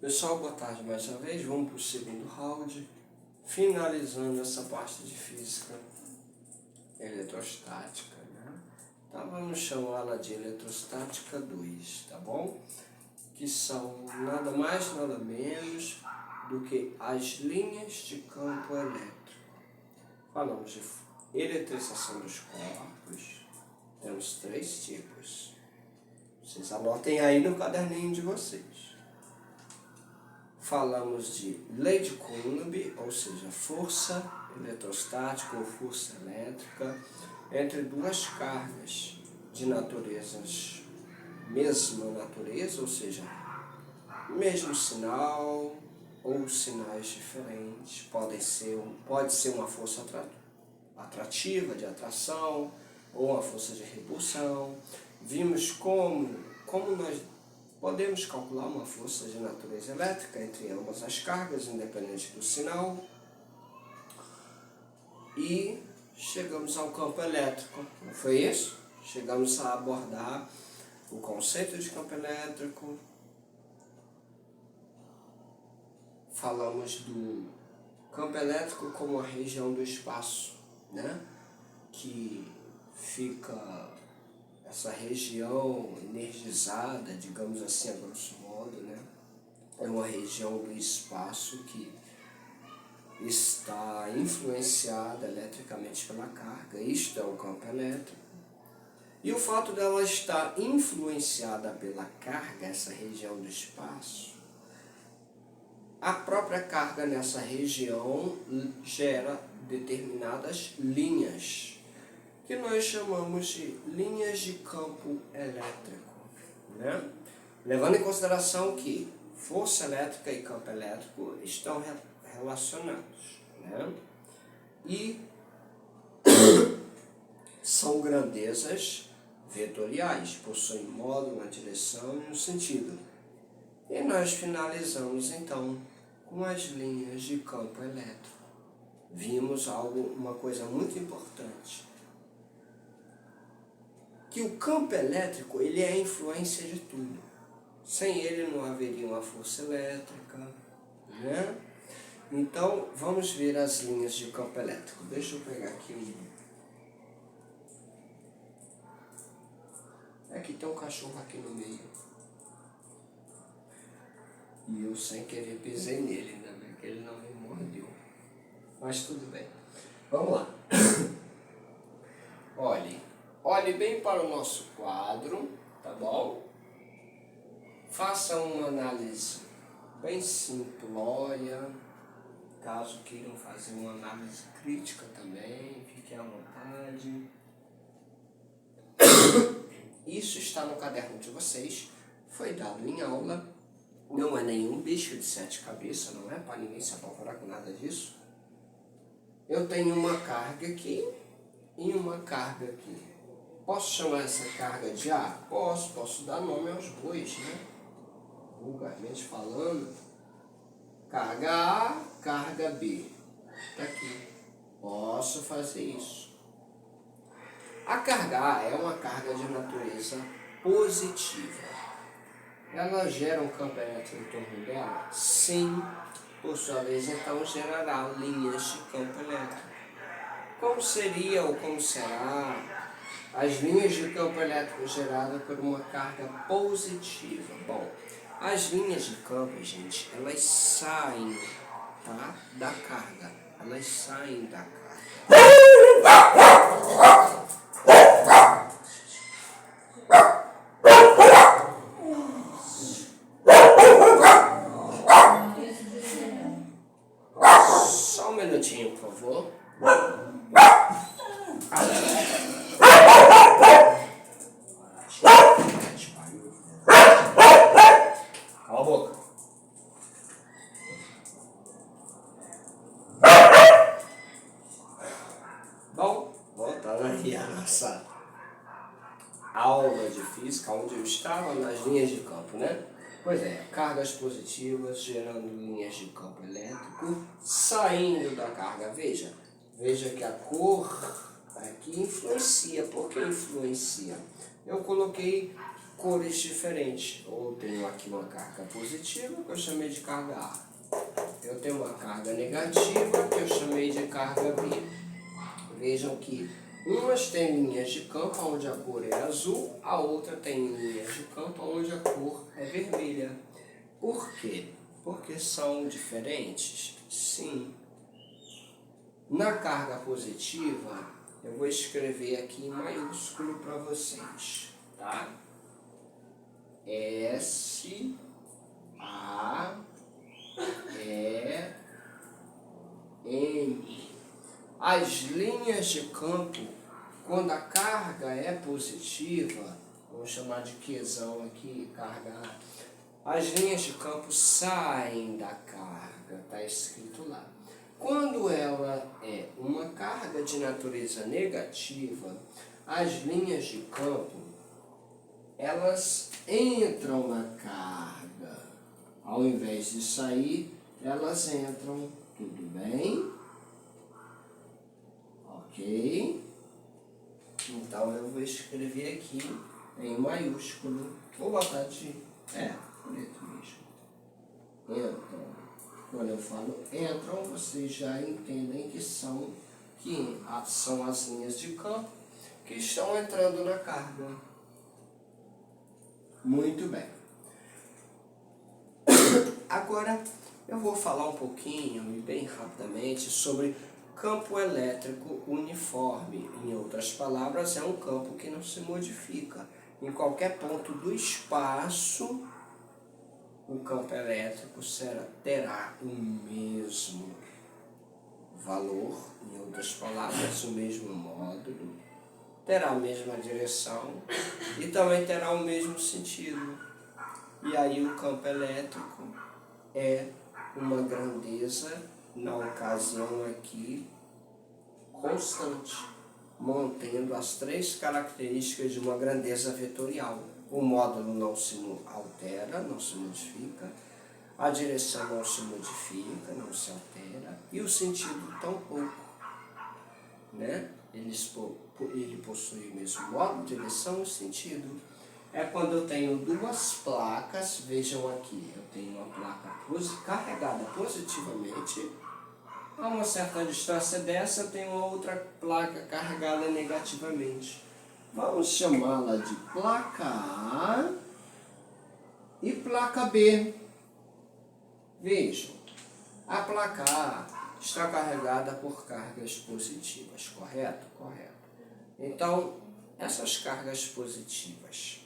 Pessoal, boa tarde mais uma vez. Vamos para o segundo round, finalizando essa parte de física eletrostática, né? Então vamos chamá-la de eletrostática 2, tá bom? Que são nada mais, nada menos do que as linhas de campo elétrico. Falamos de eletrização dos corpos, temos 3 tipos. Vocês anotem aí no caderninho de vocês. Falamos de lei de Coulomb, ou seja, força eletrostática ou força elétrica entre duas cargas de naturezas, mesma natureza, ou seja, mesmo sinal ou sinais diferentes. Pode ser uma força atrativa, de atração, ou uma força de repulsão. Vimos como nós podemos calcular uma força de natureza elétrica entre ambas as cargas, independente do sinal. E chegamos ao campo elétrico, não foi isso? Chegamos a abordar o conceito de campo elétrico. Falamos do campo elétrico como a região do espaço, né? Que fica essa região energizada, digamos assim, a grosso modo, né? É uma região do espaço que está influenciada eletricamente pela carga. Isto é o campo elétrico. E o fato dela estar influenciada pela carga, essa região do espaço, a própria carga nessa região gera determinadas linhas, que nós chamamos de linhas de campo elétrico, né? Levando em consideração que força elétrica e campo elétrico estão relacionados, né? E são grandezas vetoriais, possuem modo, uma direção e um sentido. E nós finalizamos então com as linhas de campo elétrico. Vimos uma coisa muito importante, que o campo elétrico ele é a influência de tudo. Sem ele não haveria uma força elétrica, né? Então vamos ver as linhas de campo elétrico. Deixa eu pegar aqui É que tem um cachorro aqui no meio. E eu sem querer pisei nele, ainda bem que ele não me mordeu. Mas tudo bem. Vamos lá. Olhe bem para o nosso quadro, tá bom? Faça uma análise bem simplória. Caso queiram fazer uma análise crítica também, fiquem à vontade. Isso está no caderno de vocês, foi dado em aula. Não é nenhum bicho de 7 cabeças, não é para ninguém se apavorar com nada disso. Eu tenho uma carga aqui e uma carga aqui. Posso chamar essa carga de A? Posso dar nome aos bois, né? Vulgarmente falando. Carga A, carga B. Está aqui. Posso fazer isso. A carga A é uma carga de natureza positiva. Ela gera um campo elétrico em torno dela? Sim. Por sua vez, então, gerará linhas de campo elétrico. Como seria ou como será as linhas de campo elétrico geradas por uma carga positiva? Bom, as linhas de campo, gente, elas saem, tá, da carga. Elas saem da carga. Só um minutinho, por favor. Cala a boca. Bom, voltando aqui a nossa aula de física, onde eu estava nas linhas de campo, né? Pois é, cargas positivas gerando linhas de campo elétrico saindo da carga. Veja que a cor aqui influencia. Por que influencia? Eu coloquei cores diferentes. Ou eu tenho aqui uma carga positiva, que eu chamei de carga A. Eu tenho uma carga negativa, que eu chamei de carga B. Vejam que umas têm linhas de campo onde a cor é azul, a outra tem linhas de campo onde a cor é vermelha. Por quê? Porque são diferentes? Sim. Na carga positiva, eu vou escrever aqui em maiúsculo para vocês, tá? S, A, E, N. As linhas de campo, quando a carga é positiva, vamos chamar de Qzão aqui, carga A, as linhas de campo saem da carga, está escrito lá. Quando ela é uma carga de natureza negativa, as linhas de campo, elas entram na carga. Ao invés de sair, elas entram. Tudo bem? Ok? Então eu vou escrever aqui em maiúsculo. Vou botar de... preto mesmo. Entram. Quando eu falo entram, vocês já entendem que são as linhas de campo que estão entrando na carga. Muito bem. Agora eu vou falar um pouquinho e bem rapidamente sobre campo elétrico uniforme. Em outras palavras, é um campo que não se modifica. Em qualquer ponto do espaço, o campo elétrico terá o mesmo valor, em outras palavras, o mesmo módulo, terá a mesma direção e também terá o mesmo sentido. E aí o campo elétrico é uma grandeza, na ocasião aqui, constante, mantendo as três características de uma grandeza vetorial. O módulo não se altera, não se modifica, a direção não se modifica, não se altera, e o sentido tampouco, né? Ele possui o mesmo módulo, direção e sentido. É quando eu tenho duas placas, vejam aqui, eu tenho uma placa carregada positivamente, a uma certa distância dessa eu tenho uma outra placa carregada negativamente. Vamos chamá-la de placa A e placa B. Vejam, a placa A está carregada por cargas positivas, correto? Correto. Então, essas cargas positivas,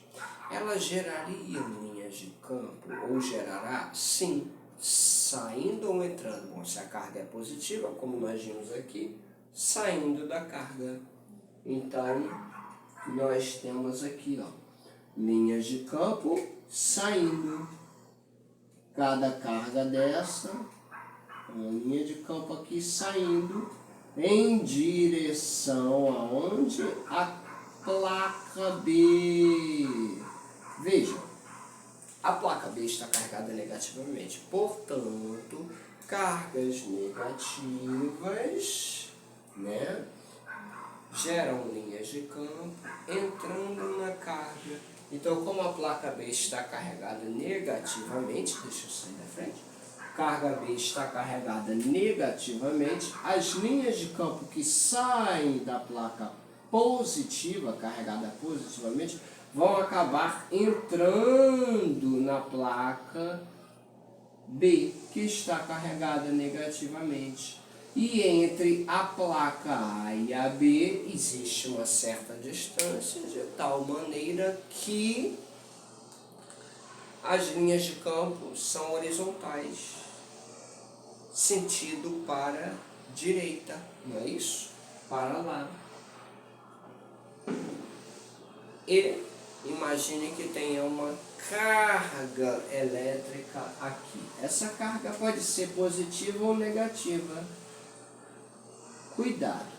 elas gerariam linhas de campo, ou gerará? Sim, saindo ou entrando. Bom, se a carga é positiva, como nós vimos aqui, saindo da carga. Então, nós temos aqui, ó, linhas de campo saindo. Cada carga dessa, uma linha de campo aqui saindo em direção aonde? A placa B. Vejam, a placa B está carregada negativamente, portanto, cargas negativas, né, geram linhas de campo entrando na carga. Então, como a placa B está carregada negativamente, deixa eu sair da frente, carga B está carregada negativamente, as linhas de campo que saem da placa positiva, carregada positivamente, vão acabar entrando na placa B, que está carregada negativamente. E entre a placa A e a B existe uma certa distância, de tal maneira que as linhas de campo são horizontais, sentido para direita, não é isso? Para lá. E imagine que tenha uma carga elétrica aqui. Essa carga pode ser positiva ou negativa. Cuidado.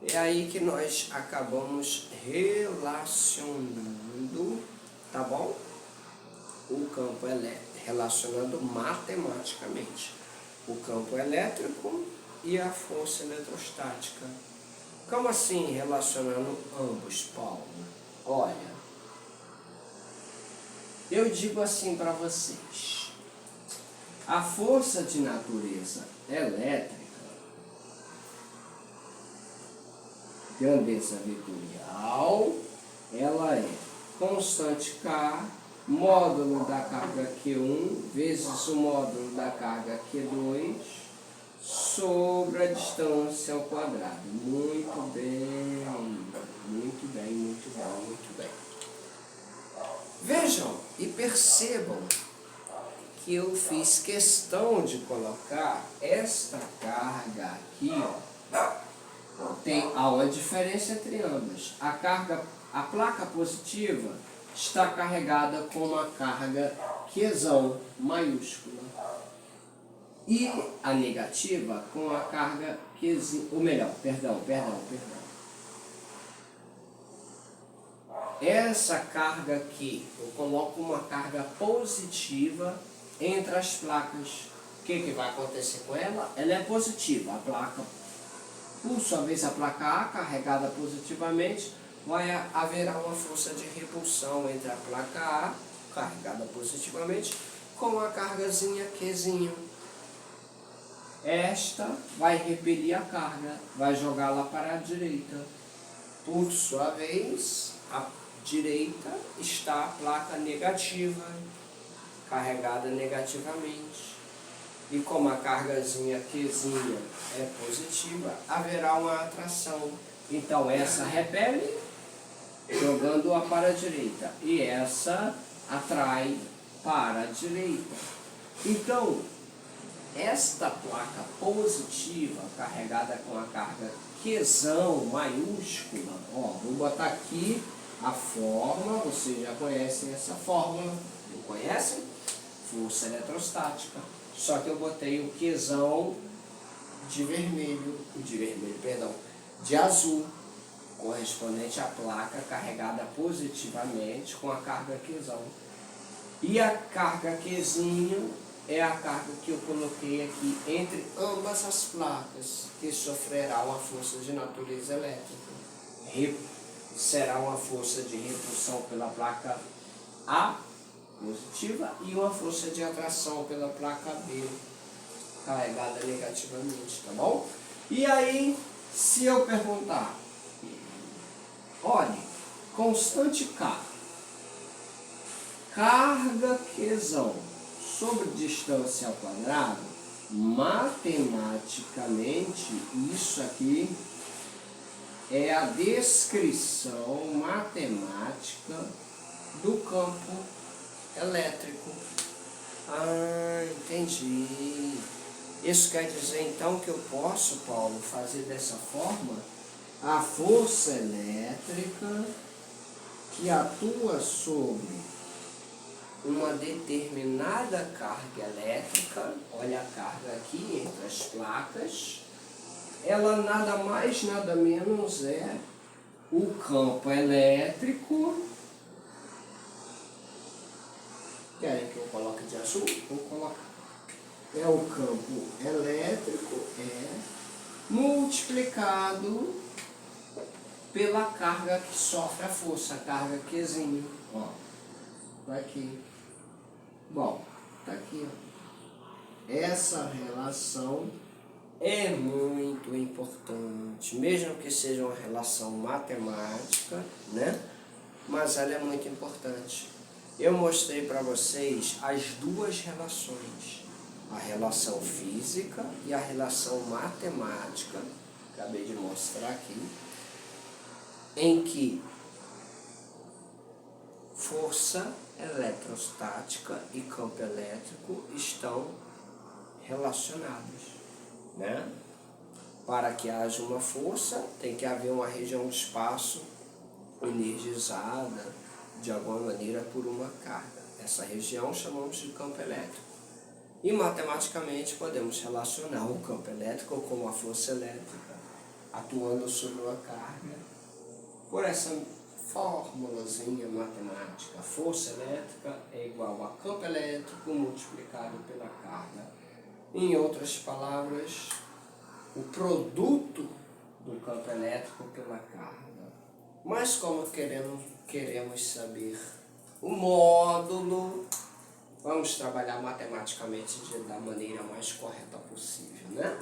É aí que nós acabamos relacionando, tá bom? O campo elétrico, relacionando matematicamente o campo elétrico e a força eletrostática. Como assim relacionando ambos, Paulo? Olha, Eu digo assim para vocês, a força de natureza elétrica, grandeza vetorial, ela é constante K, módulo da carga Q1 vezes o módulo da carga Q2 sobre a distância ao quadrado. Muito bem, muito bem, muito bem, muito bem. Vejam e percebam que eu fiz questão de colocar esta carga aqui, ó. Há uma diferença entre ambas. A placa positiva está carregada com uma carga Qzão maiúscula. E a negativa com a carga Qzinho, ou melhor, perdão. Essa carga aqui, eu coloco uma carga positiva entre as placas. O que vai acontecer com ela? Ela é positiva. A placa, por sua vez, a placa A carregada positivamente, haverá uma força de repulsão entre a placa A, carregada positivamente, com a cargazinha Qzinho. Esta vai repelir a carga, vai jogá-la para a direita. Por sua vez, a direita está a placa negativa, carregada negativamente. E como a cargazinha Qzinha é positiva, haverá uma atração. Então essa repele, jogando-a para a direita, e essa atrai para a direita. Então, esta placa positiva, carregada com a carga Qzão maiúscula, ó, vou botar aqui a fórmula, vocês já conhecem essa fórmula, não conhecem? Força eletrostática. Só que eu botei o Qzão de azul, correspondente à placa carregada positivamente com a carga Qzão. E a carga Qzinho é a carga que eu coloquei aqui entre ambas as placas, que sofrerá uma força de natureza elétrica. Será uma força de repulsão pela placa A positiva e uma força de atração pela placa B, carregada negativamente, tá bom? E aí, se eu perguntar, olhe, constante K, carga Qzão sobre distância ao quadrado, matematicamente, isso aqui é a descrição matemática do campo elétrico. Ah, entendi. Isso quer dizer então que eu posso, Paulo, fazer dessa forma a força elétrica que atua sobre uma determinada carga elétrica, olha a carga aqui entre as placas, ela nada mais, nada menos é o campo elétrico. Querem que eu coloque de azul? Vou colocar. É o campo elétrico, multiplicado pela carga que sofre a força, a carga Qzinho. Ó, tá aqui. Bom, tá aqui, ó. Essa relação é muito importante, mesmo que seja uma relação matemática, né? Mas ela é muito importante. Eu mostrei para vocês as duas relações, a relação física e a relação matemática, acabei de mostrar aqui, em que força eletrostática e campo elétrico estão relacionados, né? Para que haja uma força, tem que haver uma região de espaço energizada de alguma maneira por uma carga. Essa região chamamos de campo elétrico. E matematicamente podemos relacionar o campo elétrico com a força elétrica atuando sobre uma carga por essa formulazinha matemática. Força elétrica é igual a campo elétrico multiplicado pela carga. Em outras palavras, o produto do campo elétrico pela carga. Mas como queremos saber o módulo. Vamos trabalhar matematicamente da maneira mais correta possível, né?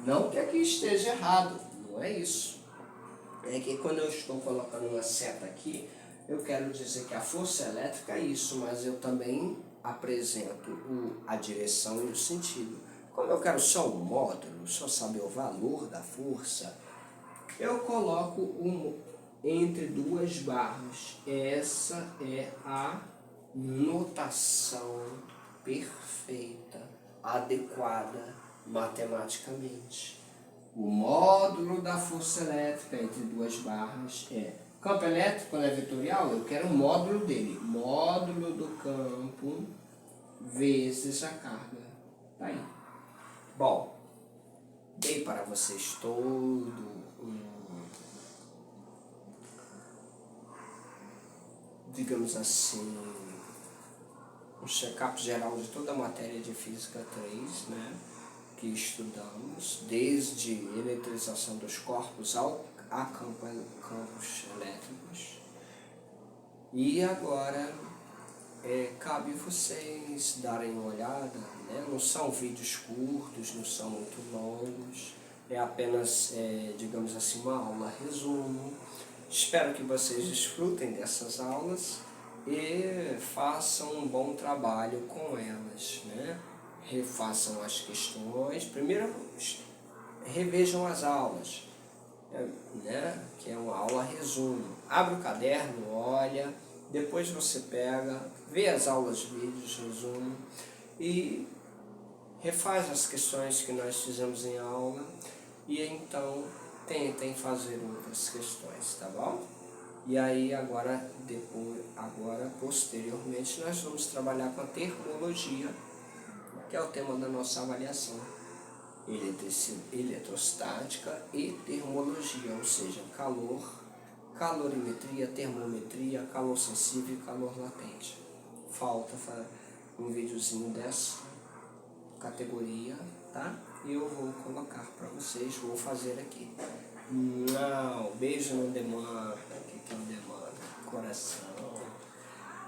Não que aqui esteja errado, não é isso. É que quando eu estou colocando uma seta aqui, eu quero dizer que a força elétrica é isso, mas eu também apresento a direção e o sentido. Como eu quero só o módulo, só saber o valor da força, eu coloco entre duas barras. Essa é a notação perfeita, adequada matematicamente. O módulo da força elétrica entre duas barras é campo elétrico, quando é vetorial, eu quero o módulo dele. Módulo do campo vezes a carga. Tá aí. Bom, dei para vocês digamos assim, um check-up geral de toda a matéria de Física 3, né? Que estudamos, desde eletrização dos corpos a campos elétricos. E agora cabe vocês darem uma olhada, né? Não são vídeos curtos, não são muito longos, é apenas, digamos assim, uma aula resumo. Espero que vocês desfrutem dessas aulas e façam um bom trabalho com elas, né? Refaçam as questões, primeiro revejam as aulas, né? Que é uma aula resumo. Abre o caderno, olha, depois você pega, vê as aulas, vídeos, resumo e refaz as questões que nós fizemos em aula e então tentem fazer outras questões, tá bom? E aí agora posteriormente nós vamos trabalhar com a termologia, que é o tema da nossa avaliação, eletrostática e termologia, ou seja, calor, calorimetria, termometria, calor sensível e calor latente. Falta um videozinho dessa categoria, tá? E eu vou colocar para vocês, vou fazer aqui. Não, beijo não demanda, o que não demanda? Coração.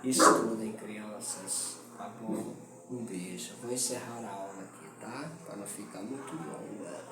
Estudem, crianças, tá bom? Um beijo. Vou encerrar a aula aqui, tá? Para não ficar muito longa.